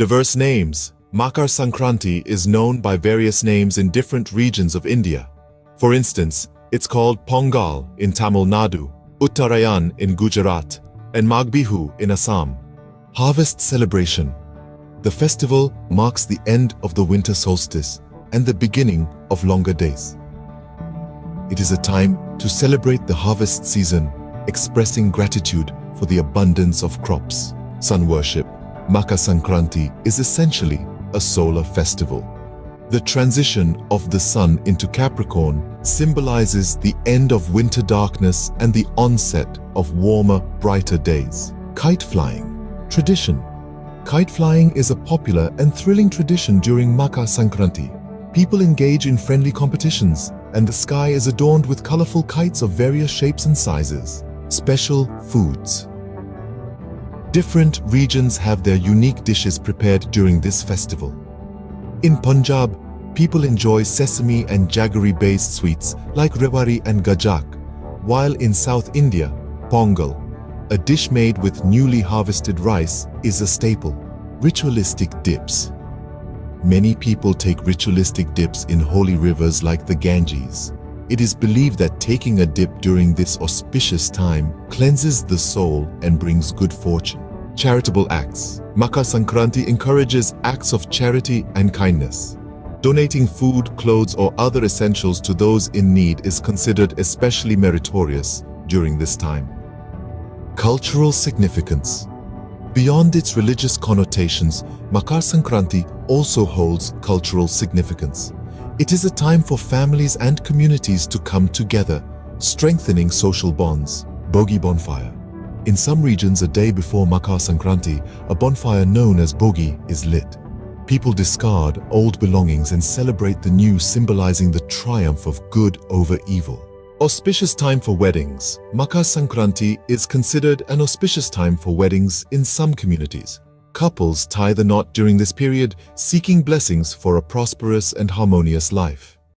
Diverse names. Makar Sankranti is known by various names in different regions of India. For instance, it's called Pongal in Tamil Nadu, Uttarayan in Gujarat, and Magbihu in Assam. Harvest celebration. The festival marks the end of the winter solstice and the beginning of longer days. It is a time to celebrate the harvest season, expressing gratitude for the abundance of crops. Sun worship. Makar Sankranti is essentially a solar festival. The transition of the sun into Capricorn symbolizes the end of winter darkness and the onset of warmer, brighter days. Kite flying. Tradition. Kite flying is a popular and thrilling tradition during Makar Sankranti. People engage in friendly competitions, and the sky is adorned with colorful kites of various shapes and sizes. Special foods. Different regions have their unique dishes prepared during this festival. In Punjab, people enjoy sesame and jaggery-based sweets like revelry and gajak, while in South India, pongal, a dish made with newly harvested rice, is a staple. Ritualistic dips. Many people take ritualistic dips in holy rivers like the Ganges. It is believed that taking a dip during this auspicious time cleanses the soul and brings good fortune. Charitable acts. Makar Sankranti encourages acts of charity and kindness. Donating food, clothes, or other essentials to those in need is considered especially meritorious during this time. Cultural significance. Beyond its religious connotations, Makar Sankranti also holds cultural significance. It is a time for families and communities to come together, strengthening social bonds. Bogi bonfire. In some regions, a day before Makar Sankranti, a bonfire known as bogi is lit. People discard old belongings and celebrate the new, symbolizing the triumph of good over evil. Auspicious time for weddings. Makar Sankranti is considered an auspicious time for weddings in some communities. Couples tie the knot during this period, seeking blessings for a prosperous and harmonious life.